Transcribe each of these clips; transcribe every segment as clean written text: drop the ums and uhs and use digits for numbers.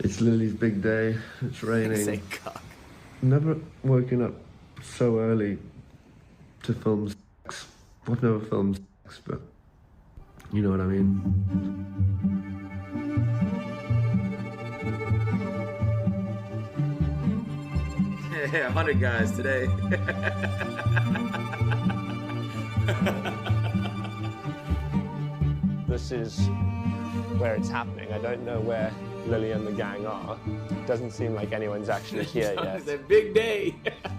It's Lily's big day. It's raining. Never woken up so early to film sex. I've never filmed sex, but you know what I mean. 100 guys today. This is where it's happening. I don't know where Lily and the gang are. Doesn't seem like anyone's actually here yet. It's a big day.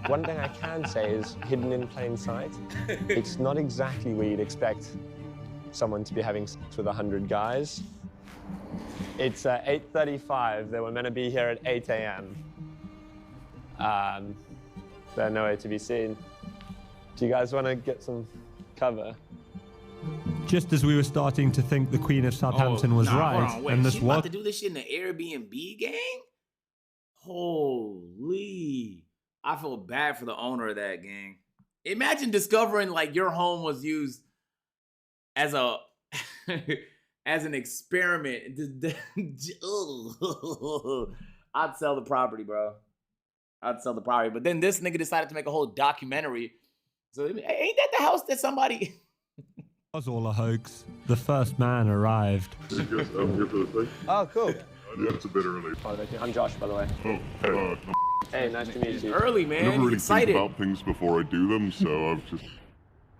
One thing I can say is hidden in plain sight. It's not exactly where you'd expect someone to be having sex with 100 guys. It's 8:35. They were meant to be here at 8 a.m. They're nowhere to be seen. Do you guys want to get some cover? Just as we were starting to think the Queen of Southampton was right, hold on, and this she was about to do this shit in the Airbnb, gang? Holy. I feel bad for the owner of that, gang. Imagine discovering like your home was used as a as an experiment. I'd sell the property, bro. I'd sell the property. But then this nigga decided to make a whole documentary. So ain't that the house that somebody was all a hoax. The first man arrived. I'm here for the thing. Oh, cool. Yeah, it's a bit early. I'm Josh, by the way. Oh, Hey, nice to meet you. early, I man. never He's really excited. think about things before I do them, so I've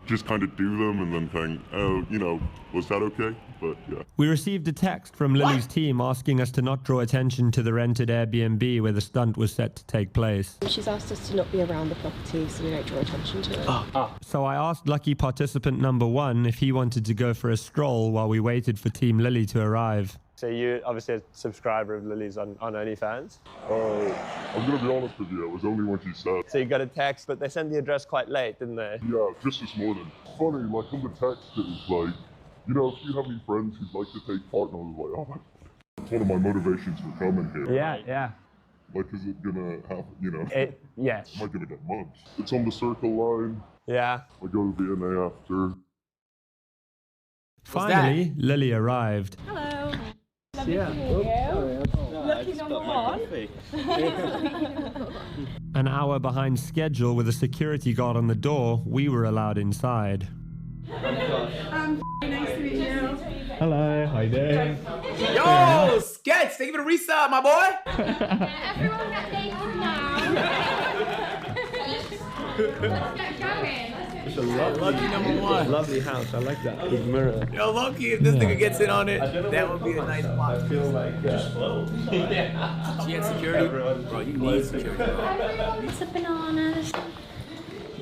just kind of do them and then think, oh, you know, was that okay? But yeah. We received a text from Lily's team asking us to not draw attention to the rented Airbnb where the stunt was set to take place. She's asked us to not be around the property so we don't draw attention to it. So I asked lucky participant number 1 if he wanted to go for a stroll while we waited for Team Lily to arrive. So you're obviously a subscriber of Lily's on OnlyFans? I'm going to be honest with you, it was only when she said. So you got a text, but they sent the address quite late, didn't they? Yeah, just this morning. Funny, like on the text, it was like, you know, if you have any friends who'd like to take part, and I was like, oh, it's one of my motivations for coming here. Yeah. Like, is it gonna happen, you know? Yes. Am I gonna get mugged? It's on the Circle Line. Yeah. I go to VNA after. Finally, Lily arrived. Hello. Lovely to meet you. Lucky number 1. An hour behind schedule with a security guard on the door, we were allowed inside. Nice to meet you. Hello, how you doing? Yo, Sketch, thank you for the resub, my boy. Everyone get naked now. Let's get going. It's a lovely, Lucky number 1. lovely house. I like that big mirror. Yo, Loki, if this nigga gets in on it, that would be a nice plot. I feel like She had security. Bro, you need security, bro. Lots of bananas.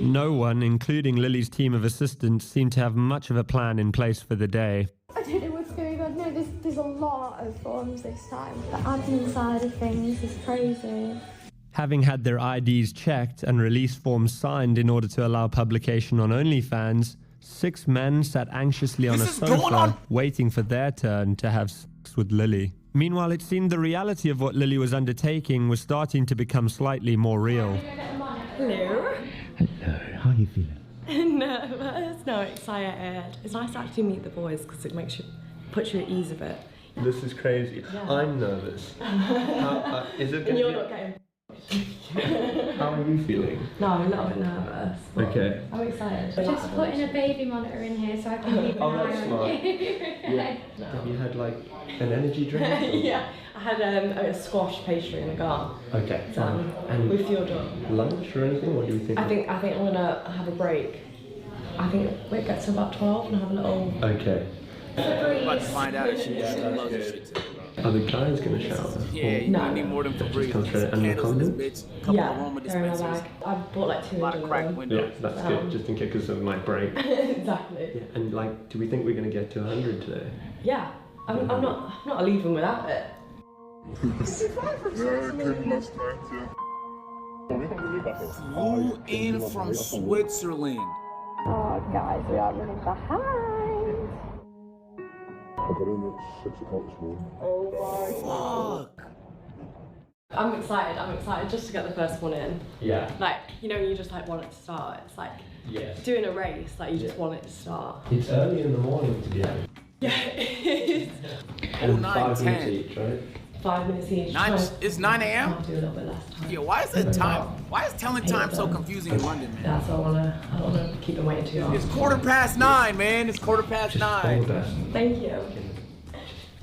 No one, including Lily's team of assistants, seemed to have much of a plan in place for the day. I don't know what's going on. No, there's a lot of forms this time. The admin side of things is crazy. Having had their IDs checked and release forms signed in order to allow publication on OnlyFans, 6 men sat anxiously on a sofa, waiting for their turn to have sex with Lily. Meanwhile, it seemed the reality of what Lily was undertaking was starting to become slightly more real. Hello. Hello, how are you feeling? Nervous. No, excited. It's nice to actually meet the boys because it puts you at ease a bit. This is crazy. Yeah. I'm nervous. Is it And you're gonna not getting... How are you feeling? No, I'm a little bit nervous. Okay. I'm excited. Just putting a baby monitor in here so I can keep an Oh, eye that's on smart. you. Yeah. Have you had like an energy drink? Yeah, I had a squash pastry and a gar. Okay. And we fueled up. Lunch or anything? What do you think? I think I'm gonna have a break. I think it gets to about 12 and have a little. Okay. I'm about to find out if she loves this shit too. Are the guys gonna shower? Yeah, you No. need more than Febreze. Come straight under Candles in condoms? this bitch. Couple of aroma they're in my dispensers. bag. I bought like 2 A lot of crack them. windows. Yeah, that's good. Just in case, because of my break. Exactly. Yeah, and like, do we think we're gonna get to 100 today? Yeah, I'm not leaving without it. Flew in from Switzerland. Oh, guys, we are running behind. I got in at 6 o'clock this morning. Fuck. I'm excited just to get the first one in. Yeah. Like, you know, you just like want it to start. It's like Yes. doing a race, like you just want it to start. It's early in the morning to be honest. Yeah, it is. And 9, 5 minutes 10. each, right? 5 minutes each. It's 9 a.m.? I'll do a little bit less time. Yeah, why is the time? Why is telling time so confusing in London, man? Yeah, so I don't wanna keep them waiting too long. It's 9:15, man. It's 9:15. Thank you.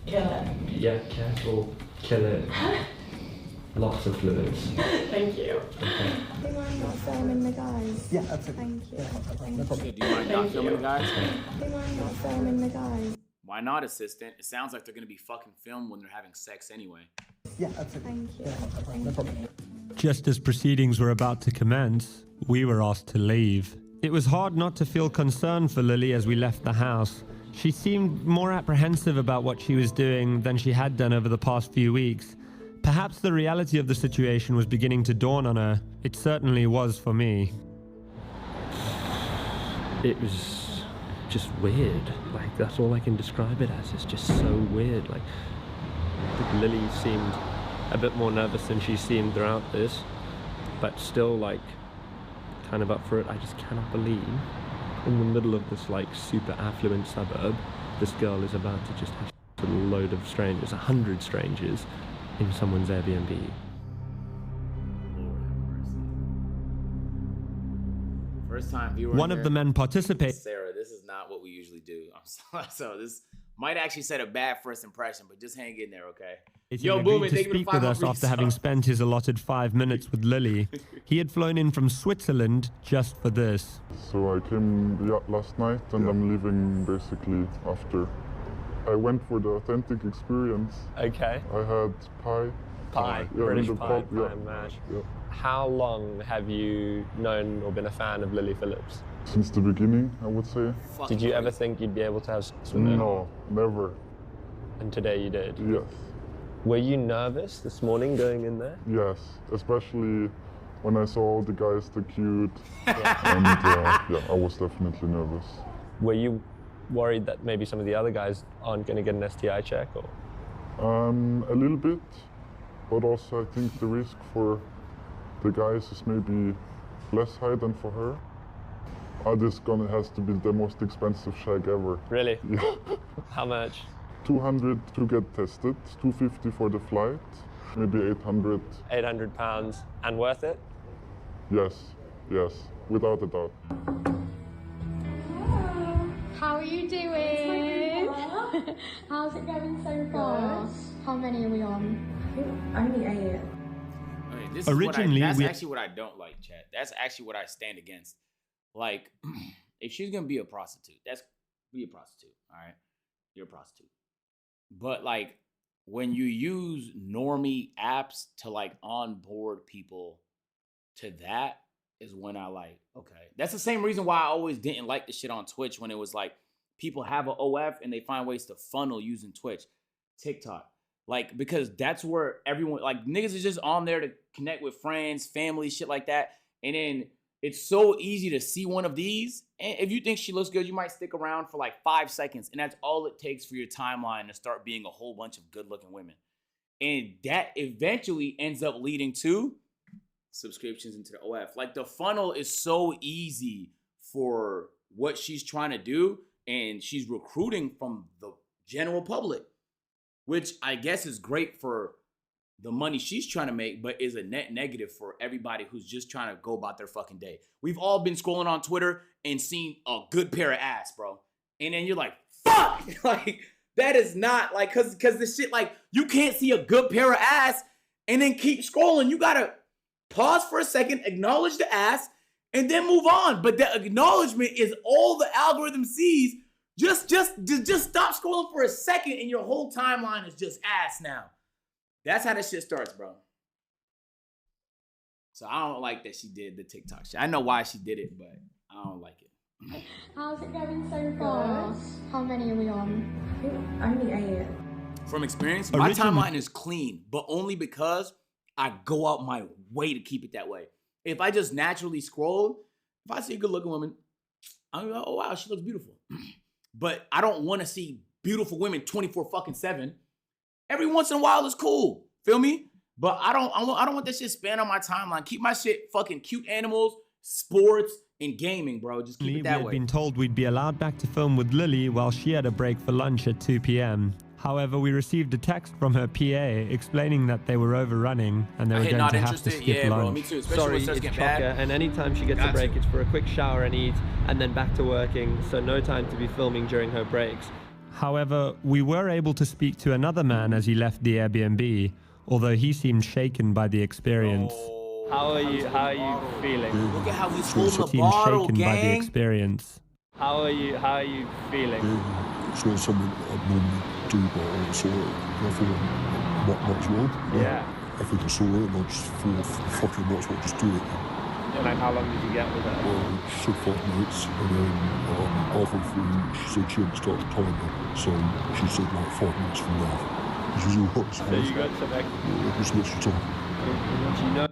Kill it. Yeah, careful. Kill it. Lots of fluids. Thank you. Do you mind not filming the guys? Yeah, absolutely. Thank you. Do you mind not filming the guys? Do you mind not filming the guys? Why not, assistant? It sounds like they're gonna be fucking filmed when they're having sex anyway. Yeah, absolutely. Thank you. No problem. Just as proceedings were about to commence, we were asked to leave. It was hard not to feel concern for Lily as we left the house. She seemed more apprehensive about what she was doing than she had done over the past few weeks. Perhaps the reality of the situation was beginning to dawn on her. It certainly was for me. It was just weird. Like, that's all I can describe it as. It's just so weird. Like, I think Lily seemed a bit more nervous than she seemed throughout this, but still, like, kind of up for it. I just cannot believe in the middle of this, like, super affluent suburb, this girl is about to just have a load of strangers, 100 strangers, in someone's Airbnb. First time viewer. One of the men participated. Sarah, this is not what we usually do. I'm sorry. So this might actually set a bad first impression, but just hang in there, okay? Yo, Boomin, to speak with us after having spent his allotted 5 minutes with Lily. He had flown in from Switzerland just for this. So I came last night and I'm leaving basically after. I went for the authentic experience. Okay. I had pie. Pie, Yeah, British in the pie, pub, pie yeah. and mash. Yeah. How long have you known or been a fan of Lily Phillips? Since the beginning, I would say. Did you ever think you'd be able to have sex with her? No, never. And today you did? Yes. Were you nervous this morning going in there? Yes, especially when I saw all the guys, the cute, and yeah, I was definitely nervous. Were you worried that maybe some of the other guys aren't going to get an STI check? Or? A little bit, but also I think the risk for the guys is maybe less high than for her. This gonna has to be the most expensive shag ever. Really? Yeah. How much? 200 to get tested, 250 for the flight, maybe 800. 800 pounds and worth it? Yes, yes, without a doubt. How are you doing? How's it going so far? How many are we on? Only 8. Okay, this Originally, that's actually what I don't like, Chad. That's actually what I stand against. Like, if she's gonna be a prostitute, be a prostitute, all right? You're a prostitute. But like, when you use normie apps to like onboard people to that is when I like, okay. That's the same reason why I always didn't like the shit on Twitch when it was like people have an OF and they find ways to funnel using Twitch, TikTok. Like, because that's where everyone, like, niggas is just on there to connect with friends, family, shit like that. And then it's so easy to see one of these. And if you think she looks good, you might stick around for like 5 seconds. And that's all it takes for your timeline to start being a whole bunch of good looking women. And that eventually ends up leading to subscriptions into the OF. Like, the funnel is so easy for what she's trying to do. And she's recruiting from the general public, which I guess is great for the money she's trying to make, but is a net negative for everybody who's just trying to go about their fucking day. We've all been scrolling on Twitter and seen a good pair of ass, bro. And then you're like, fuck! Like, that is not, like, cause this shit, like, you can't see a good pair of ass and then keep scrolling. You gotta pause for a second, acknowledge the ass, and then move on. But the acknowledgement is all the algorithm sees. Just stop scrolling for a second and your whole timeline is just ass now. That's how this shit starts, bro. So I don't like that she did the TikTok shit. I know why she did it, but I don't like it. How's it going so far? How many are we on? Only 8. From experience, my timeline is clean, but only because I go out my way to keep it that way. If I just naturally scroll, if I see a good looking woman, I'm like, oh wow, she looks beautiful. But I don't want to see beautiful women 24/7. Every once in a while is cool. Feel me? But I don't want that shit spanned on my timeline. Keep my shit fucking cute animals, sports, and gaming, bro. Just keep it that way. We had been told we'd be allowed back to film with Lily while she had a break for lunch at 2 p.m. However, we received a text from her PA explaining that they were overrunning and they were going to have to skip lunch. Bro, me too. Especially Sorry, when it starts it's getting chocker, bad. and anytime she gets a break, it's for a quick shower and eat, and then back to working, so no time to be filming during her breaks. However, we were able to speak to another man as he left the Airbnb, although he seemed shaken by the experience. How are you feeling? Look at how he's He holding the seemed bottle, shaken by the gang. experience. How are you feeling? It's not something I'd normally do, but I saw it and I thought, might as well. Yeah. I think I saw it and I just thought, fucking might as well just do it. And like, how long did you get with her? She said 5 minutes, and then halfway through, she said she hadn't started the timer, so she said like 5 minutes from now. Which is all right. So you got some extra. Yeah, just an extra time. Do you know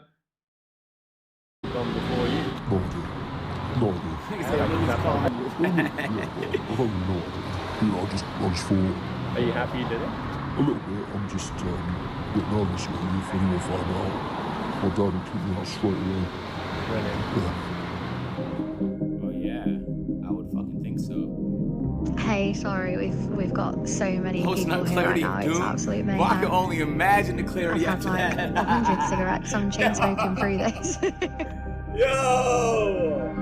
gone before you? No idea. No idea. Yeah, I don't know. You know, I just thought. Are you happy you did it? A little bit. I'm just a bit nervous really if anyone find out. My dad would kick me out straight away. Brilliant. Yeah. Oh yeah, I would fucking think so. Hey, sorry, we've got so many Posting people up here right clarity now. of It's doom. absolute Well, I can mayhem. only imagine the clarity I've had after like that. 100 cigarettes. I'm chain smoking through this. Yo!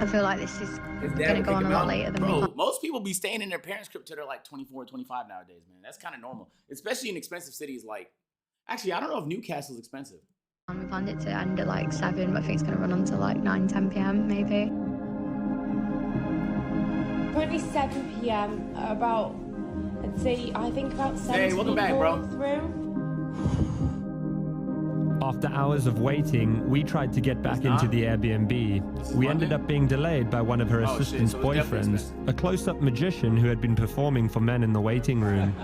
I feel like this is His dad gonna would go kick on a him lot out. later than we Bro, planned. most people be staying in their parents' crib till they're like 24, 25 nowadays, man. That's kind of normal, especially in expensive cities like. Actually, I don't know if Newcastle's expensive. We planned it to end at like 7, but I think it's gonna run until like 9, 10 p.m. maybe. Currently 7 p.m. About, I'd say, I think about 7 Hey, welcome back, bro. through. After hours of waiting, we tried to get back into the Airbnb. We ended up being delayed by one of her Oh, shit, assistant's so it's definitely boyfriends, a close-up magician who had been performing for men in the waiting room.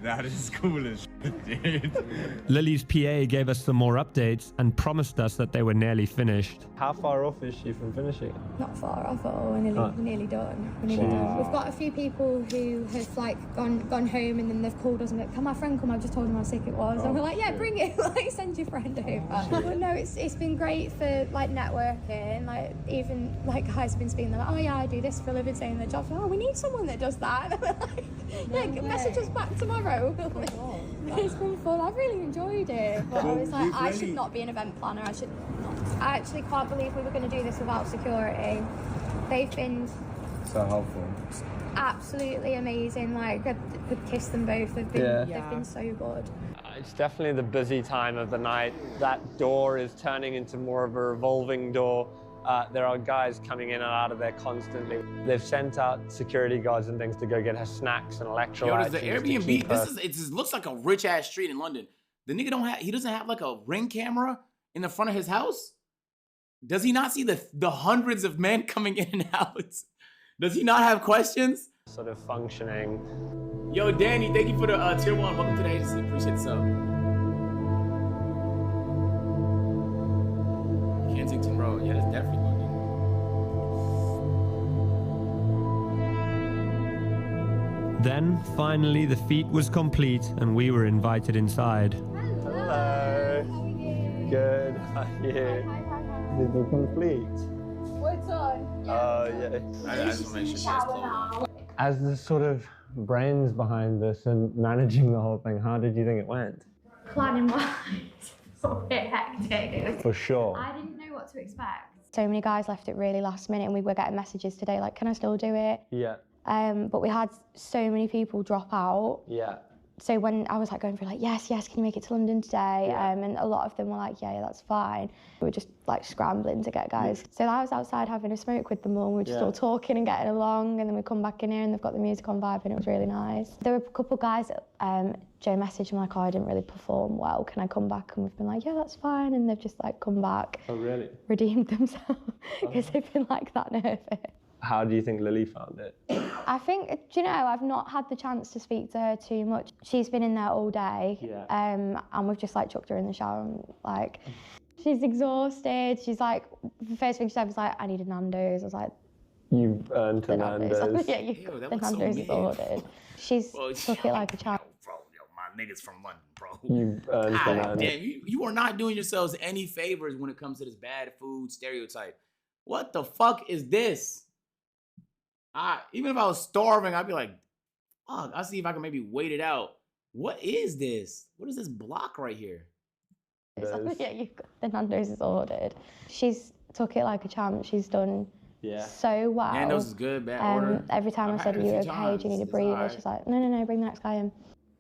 That is cool as shit, dude. Lily's PA gave us some more updates and promised us that they were nearly finished. How far off is she from finishing? Not far off at all. We're nearly done. We're nearly done. We've got a few people who have like gone home and then they've called us and like, can my friend come? I just told them how sick it was. And we're like, yeah, bring it. Like, send your friend over. But no, it's been great for like networking. Like even like guys have been speaking. They're like, oh yeah, I do this for a living, saying their jobs. Oh, we need someone that does that. And we're like, yeah, message us back tomorrow. It's been fun. I've really enjoyed it. But I was like, I should not be an event planner. I should not. I actually can't believe we were going to do this without security. They've been So helpful. absolutely amazing. Like, I could kiss them both. They've been so good. It's definitely the busy time of the night. That door is turning into more of a revolving door. There are guys coming in and out of there constantly. They've sent out security guards and things to go get her snacks and electrolytes. Yo, does the and just to Airbnb? keep her- It just looks like a rich ass street in London. The nigga he doesn't have like a ring camera in the front of his house. Does he not see the hundreds of men coming in and out? Does he not have questions? Sort of functioning. Yo, Danny, thank you for the tier 1. Welcome to the agency. Appreciate the sub. Kensington Road. Yeah, that's definitely London. Then, finally, the feat was complete and we were invited inside. Hello. How are you? Good. How are you? Did you complete? We're done. Oh, yeah. I just want to make sure she has clothes on. As the sort of brains behind this and managing the whole thing, how did you think it went? Planning wise, a bit hectic. For sure. I didn't know what to expect. So many guys left it really last minute and we were getting messages today like, can I still do it? Yeah. But we had so many people drop out. Yeah. So when I was like going through like, yes, can you make it to London today? Yeah. And a lot of them were like, yeah, that's fine. We were just like scrambling to get guys. So I was outside having a smoke with them all. We were just all talking and getting along. And then we come back in here and they've got the music on vibe and it was really nice. There were a couple of guys that Joe messaged me like, oh, I didn't really perform well. Can I come back? And we've been like, yeah, that's fine. And they've just like come back. Oh, really? Redeemed themselves because they've been like that nervous. How do you think Lily found it? I think, do you know, I've not had the chance to speak to her too much. She's been in there all day, and we've just like chucked her in the shower and like, she's exhausted. She's like, the first thing she said was like, I need a Nando's. I was like, You've earned the a Nando's. Nando's. Yeah, That the looks so Nando's is mean. ordered. She's Well, took it like a child. Bro, my niggas from London, bro. You've earned a God Nando's. damn, you are not doing yourselves any favors when it comes to this bad food stereotype. What the fuck is this? Even if I was starving, I'd be like, fuck, I'll see if I can maybe wait it out. What is this? What is this block right here? Yeah, the Nando's is ordered. She's took it like a champ. She's done so well. Nando's is good, bad order. Every time I said, "Are you okay? Do you need a breather?" She's like, "No, bring the next guy in."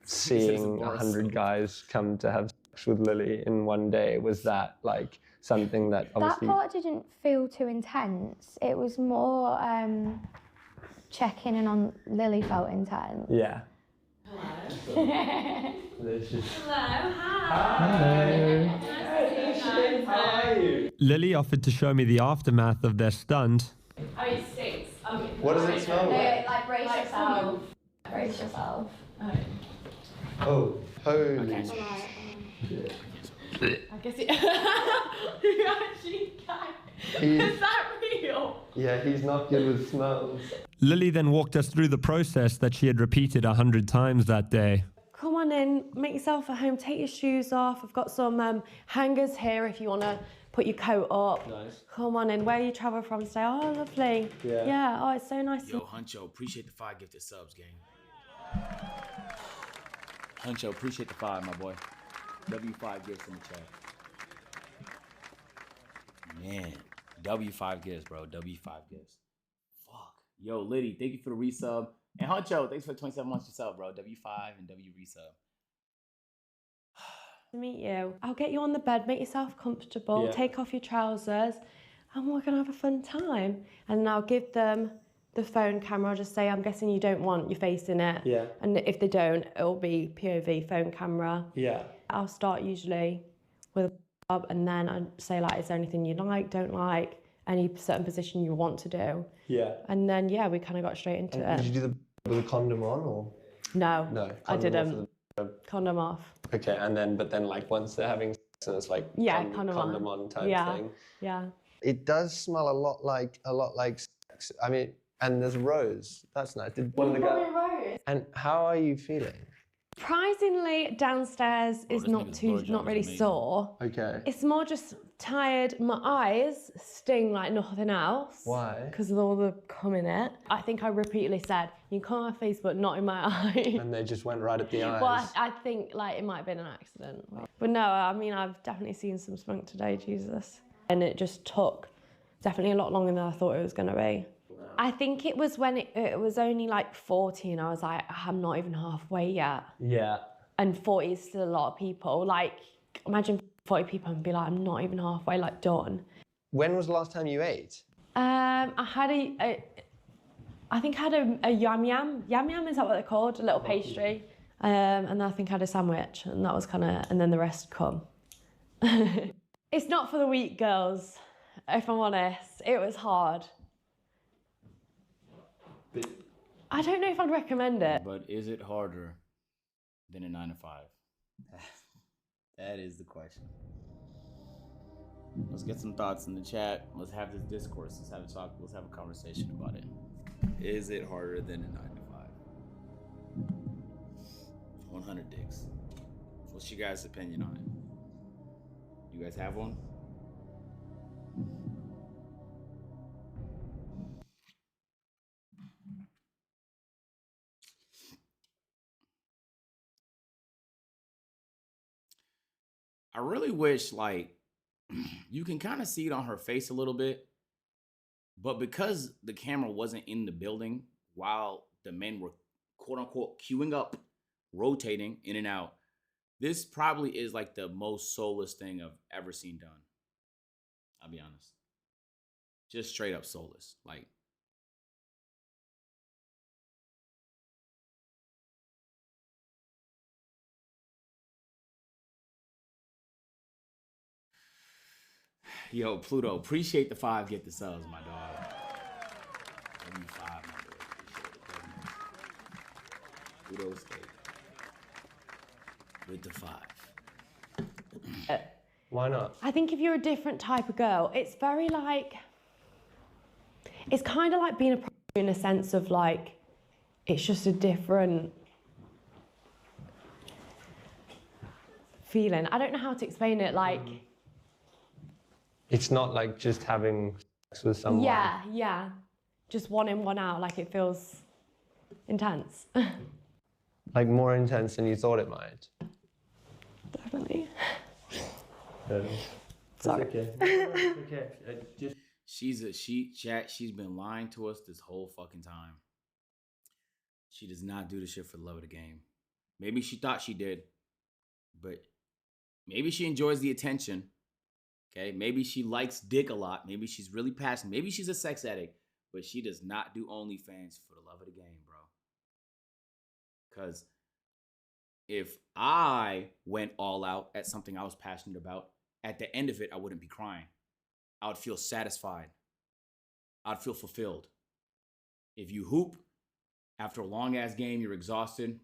Seeing 100 guys come to have sex with Lily in one day, was that like something that obviously... That part didn't feel too intense. It was more checking in on Lily felt intense. Yeah. Hello. Hello, Hello. How are you? Lily offered to show me the aftermath of their stunt. Oh, it stinks. What does it smell like? Like brace yourself. Brace yourself. Oh, holy I guess it. You actually can. Is that real? Yeah, he's not good with smells. Lily then walked us through the process that she had repeated 100 times that day. Come on in, make yourself at home, take your shoes off. I've got some hangers here if you want to put your coat up. Nice. Come on in, where you travel from today? Oh, lovely. Yeah, oh, it's so nice. Yo, Huncho, appreciate the 5 gifted subs, gang. Huncho, appreciate the 5, my boy. W5 gifts in the chat. Man, W5 gifts, bro. W5 gifts. Fuck. Yo, Liddy, thank you for the resub. And Huncho, thanks for 27 months yourself, bro. W5 and W resub. To meet you. I'll get you on the bed, make yourself comfortable, take off your trousers, and we're gonna have a fun time. And I'll give them the phone camera. I'll just say, I'm guessing you don't want your face in it. Yeah. And if they don't, it'll be POV phone camera. Yeah. I'll start usually with a bob, and then I'd say, like, is there anything you like, don't like, any certain position you want to do? Yeah. And then, yeah, we kind of got straight into it. Did you do the with a condom on or? No, No. I didn't. Condom off. Okay, but then like once they're having sex and it's like condom on type thing. Yeah. It does smell a lot like sex. I mean, and there's Rose. That's nice. Did one of the guys? Rose. And how are you feeling? Surprisingly, downstairs is not really sore. Okay. It's more just tired. My eyes sting like nothing else. Why? Because of all the cum in it. I think I repeatedly said, you can come on my face, but not in my eye. And they just went right at the eyes. Well, I think like it might have been an accident. But no, I mean, I've definitely seen some spunk today, Jesus. And it just took definitely a lot longer than I thought it was going to be. I think it was when it was only like 40 and I was like, I'm not even halfway yet. Yeah. And 40 is still a lot of people. Like, imagine 40 people and be like, I'm not even halfway, like, done. When was the last time you ate? I had I think I had a yam yam. Yam yam, is that what they're called? A little pastry. And I think I had a sandwich, and that was kind of, and then the rest come. It's not for the weak, girls, if I'm honest. It was hard. I don't know if I'd recommend it. But is it harder than a 9 to 5? That is the question. Let's get some thoughts in the chat. Let's have this discourse. Let's have a talk. Let's have a conversation about it. Is it harder than a 9 to 5? 100 dicks. What's your guys' opinion on it? You guys have one? I really wish, like, you can kind of see it on her face a little bit, but because the camera wasn't in the building while the men were quote unquote queuing up, rotating in and out, this probably is like the most soulless thing I've ever seen done. I'll be honest. Just straight up soulless. Like, yo, Pluto, appreciate the 5 get the subs, my dog. W5, my boy. Appreciate it. Pluto stay. With the 5. Why not? I think if you're a different type of girl, it's very like, it's kind of like being a pro in a sense of like, it's just a different feeling. I don't know how to explain it, like. It's not like just having sex with someone. Yeah. just one in, one out, like it feels intense. Like more intense than you thought it might? Definitely. Sorry. Okay. She's been lying to us this whole fucking time. She does not do this shit for the love of the game. Maybe she thought she did, but maybe she enjoys the attention. Okay, maybe she likes dick a lot. Maybe she's really passionate. Maybe she's a sex addict, but she does not do OnlyFans for the love of the game, bro. Because if I went all out at something I was passionate about, at the end of it, I wouldn't be crying. I would feel satisfied. I'd feel fulfilled. If you hoop after a long ass game, you're exhausted,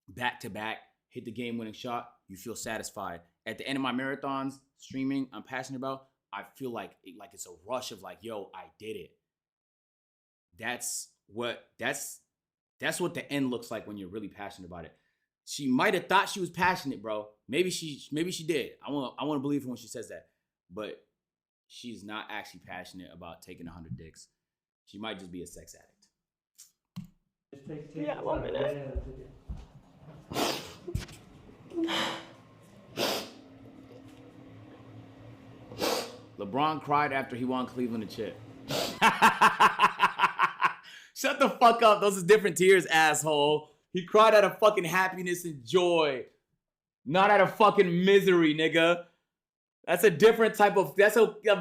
back to back, hit the game winning shot, you feel satisfied. At the end of my marathons, streaming, I'm passionate about, I feel like it's a rush of like, yo, I did it. That's what the end looks like when you're really passionate about it. She might have thought she was passionate, bro. Maybe she did. I want to believe her when she says that. But she's not actually passionate about taking 100 dicks. She might just be a sex addict. Yeah, 1 minute. LeBron cried after he won Cleveland a chip. Shut the fuck up. Those are different tears, asshole. He cried out of fucking happiness and joy. Not out of fucking misery, nigga. That's a different type of...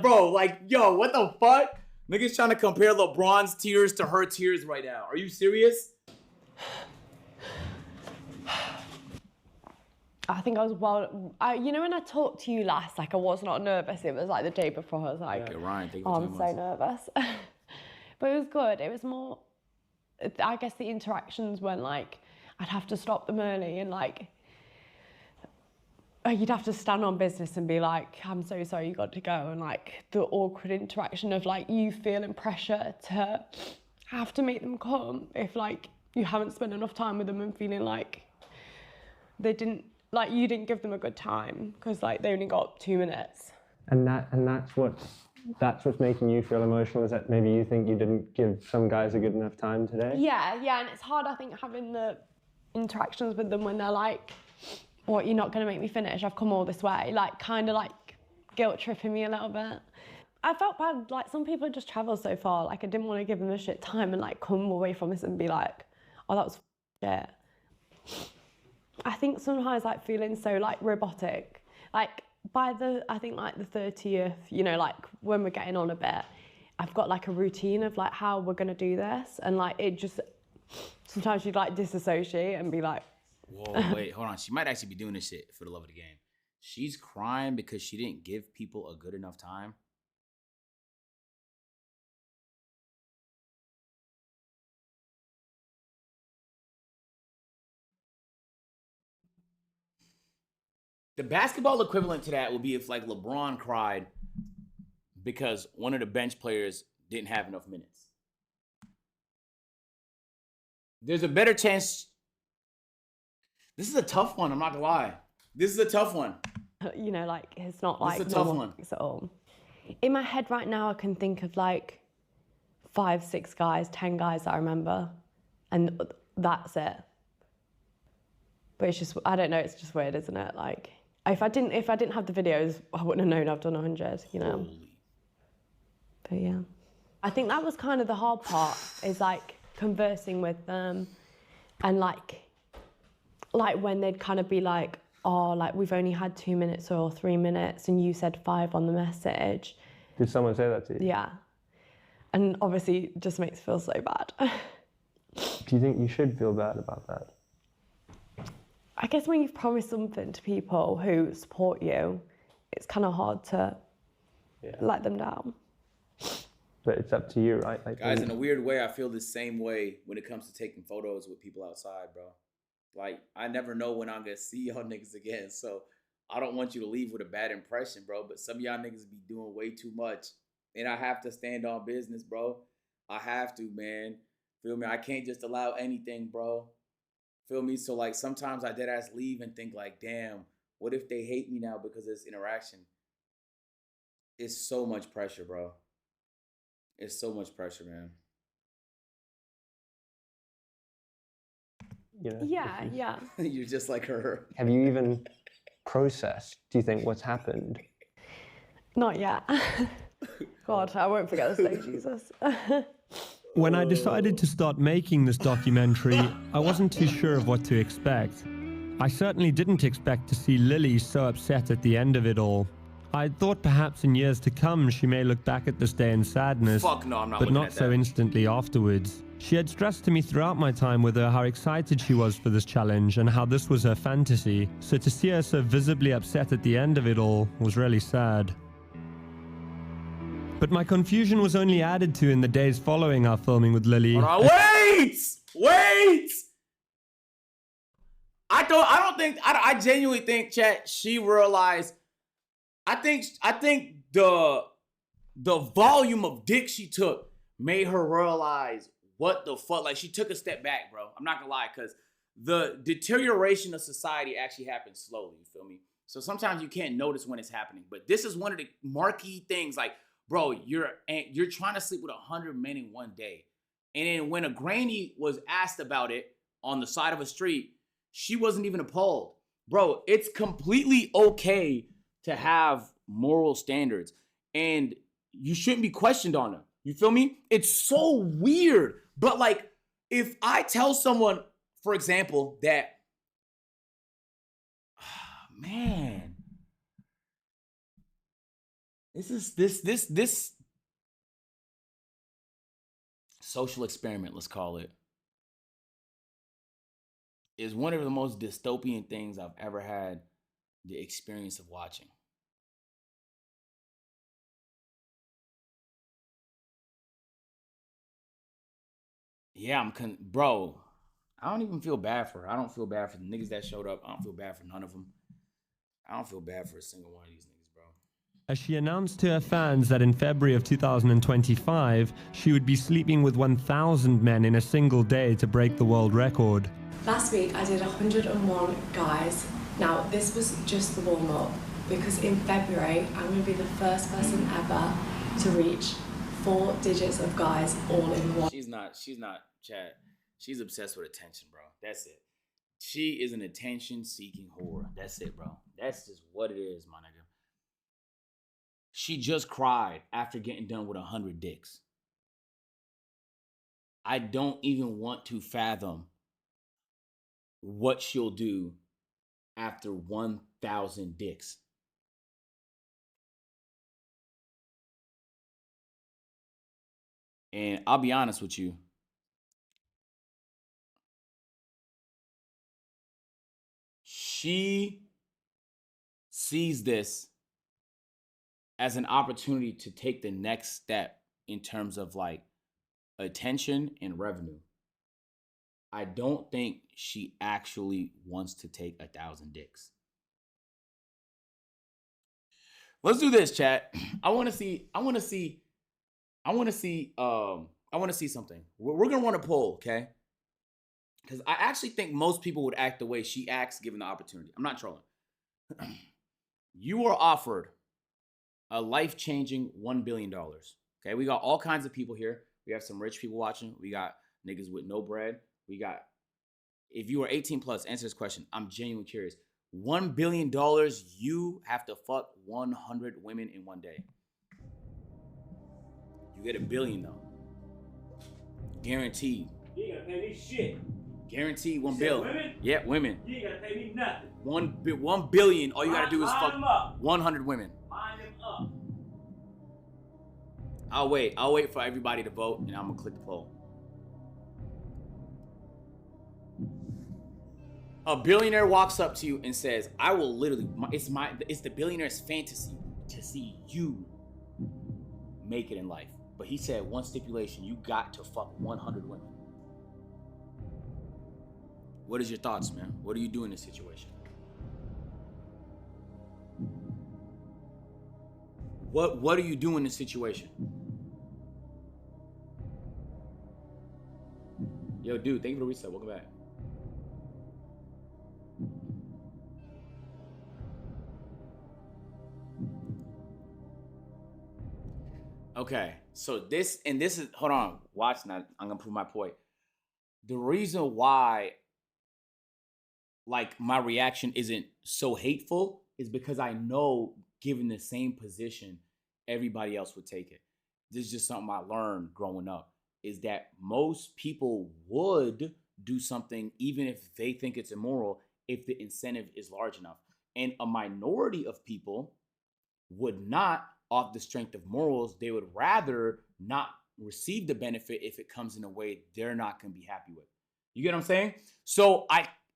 Bro, like, yo, what the fuck? Niggas trying to compare LeBron's tears to her tears right now. Are you serious? I think I was you know when I talked to you last, like I was not nervous. It was like the day before. I was like, yeah, Ryan, thank you I'm so nervous. But it was good. It was more, I guess the interactions when like, I'd have to stop them early and like, you'd have to stand on business and be like, I'm so sorry you got to go. And like the awkward interaction of like you feeling pressure to have to make them come if like you haven't spent enough time with them and feeling like they didn't, like you didn't give them a good time because like they only got 2 minutes. And that's what's making you feel emotional, is that maybe you think you didn't give some guys a good enough time today? Yeah, and it's hard, I think, having the interactions with them when they're like, what, you're not going to make me finish? I've come all this way. Like, kind of like guilt tripping me a little bit. I felt bad, like some people just travel so far, like I didn't want to give them a shit time and like come away from this and be like, oh, that was shit. I think sometimes like feeling so like robotic, like by I think like the 30th, you know, like when we're getting on a bit, I've got like a routine of like how we're gonna do this, and like it just, sometimes you'd like disassociate and be like, whoa, wait, hold on. She might actually be doing this shit for the love of the game. She's crying because she didn't give people a good enough time. The basketball equivalent to that would be if like LeBron cried because one of the bench players didn't have enough minutes. There's a better chance. This is a tough one, I'm not gonna lie. This is a tough one. You know, like it's not like this is a tough one. At all. In my head right now, I can think of like 5, 6 guys, 10 guys that I remember, and that's it. But it's just, I don't know, it's just weird, isn't it? Like, if I didn't have the videos, I wouldn't have known I've done 100, you know? Holy. But yeah. I think that was kind of the hard part, is like conversing with them and like when they'd kind of be like, oh, like we've only had 2 minutes or 3 minutes and you said 5 on the message. Did someone say that to you? Yeah. And obviously it just makes me feel so bad. Do you think you should feel bad about that? I guess when you've promised something to people who support you, it's kind of hard to let them down. But it's up to you, right? Like, guys, in a weird way, I feel the same way when it comes to taking photos with people outside, bro. Like, I never know when I'm going to see y'all niggas again, so I don't want you to leave with a bad impression, bro. But some of y'all niggas be doing way too much, and I have to stand on business, bro. I have to, man. Feel me? I can't just allow anything, bro. Feel me? So, like, sometimes I deadass leave and think, like, damn, what if they hate me now because of this interaction? It's so much pressure, bro. It's so much pressure, man. you know? Yeah. You're just like her. Have you even processed, do you think, what's happened? Not yet. God, I won't forget this day, Jesus. When I decided to start making this documentary, I wasn't too sure of what to expect. I certainly didn't expect to see Lily so upset at the end of it all. I thought perhaps in years to come she may look back at this day in sadness, Fuck no, I'm not but looking not at so that. instantly afterwards. She had stressed to me throughout my time with her how excited she was for this challenge and how this was her fantasy, so to see her so visibly upset at the end of it all was really sad. But my confusion was only added to in the days following our filming with Lily. Hold on, wait! I genuinely think, chat, she realized. I think the volume of dick she took made her realize what the fuck. Like, she took a step back, bro. I'm not gonna lie, because the deterioration of society actually happens slowly. You feel me? So sometimes you can't notice when it's happening. But this is one of the marquee things. Like, bro, you're trying to sleep with 100 men in one day, and then when a granny was asked about it on the side of a street, she wasn't even appalled. Bro, it's completely okay to have moral standards, and you shouldn't be questioned on them. You feel me? It's so weird. But like, if I tell someone, for example, that, man, this social experiment, let's call it, is one of the most dystopian things I've ever had the experience of watching. Yeah, bro, I don't even feel bad for her. I don't feel bad for the niggas that showed up. I don't feel bad for none of them. I don't feel bad for a single one of these niggas, bro. As she announced to her fans that in February of 2025, she would be sleeping with 1,000 men in a single day to break the world record. Last week I did 101 guys. Now this was just the warm-up, because in February I'm going to be the first person ever to reach 4 digits of guys all in one. She's not, Chad. She's obsessed with attention, bro. That's it. She is an attention-seeking whore. That's it, bro. That's just what it is, my nigga. She just cried after getting done with 100 dicks. I don't even want to fathom what she'll do after 1,000 dicks. And I'll be honest with you. She sees this as an opportunity to take the next step in terms of like attention and revenue. I don't think she actually wants to take 1,000 dicks. Let's do this, chat. I want to see something. We're gonna run a poll, okay? Because I actually think most people would act the way she acts given the opportunity. I'm not trolling. You are offered a life-changing $1 billion. Okay, we got all kinds of people here. We have some rich people watching. We got niggas with no bread. We got, if you are 18 plus, answer this question. I'm genuinely curious. $1 billion, you have to fuck 100 women in one day. You get $1 billion though. Guaranteed. You ain't gonna pay me shit. Guaranteed $1 billion. Women? Yeah, women. You ain't gonna pay me nothing. $1 billion. All you gotta do is fuck 100 women. Line them up. I'll wait for everybody to vote, and I'm gonna click the poll. A billionaire walks up to you and says, "I will literally. It's the billionaire's fantasy to see you make it in life." But he said one stipulation: you got to fuck 100 women. What is your thoughts, man? What do you do in this situation? What do you do in this situation? Yo, dude, thank you for the reset. Welcome back. Okay, so this is, hold on, watch now. I'm gonna prove my point. The reason why like my reaction isn't so hateful is because I know given the same position, everybody else would take it. This is just something I learned growing up, is that most people would do something even if they think it's immoral if the incentive is large enough. And a minority of people would not, off the strength of morals, they would rather not receive the benefit if it comes in a way they're not going to be happy with. You get what I'm saying? So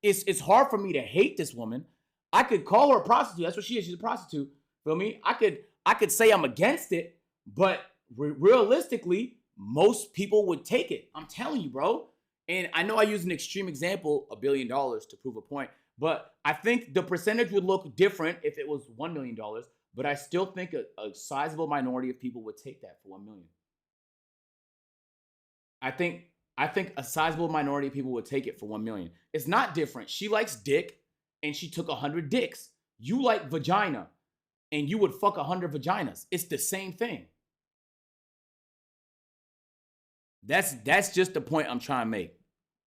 it's hard for me to hate this woman. I could call her a prostitute. That's what she is. She's a prostitute. Feel me? I could say I'm against it, but realistically, most people would take it. I'm telling you, bro. And I know I use an extreme example, $1 billion, to prove a point, but I think the percentage would look different if it was $1 million, but I still think a sizable minority of people would take that for $1 million. I think a sizable minority of people would take it for 1 million. It's not different. She likes dick and she took 100 dicks. You like vagina and you would fuck 100 vaginas. It's the same thing. That's just the point I'm trying to make.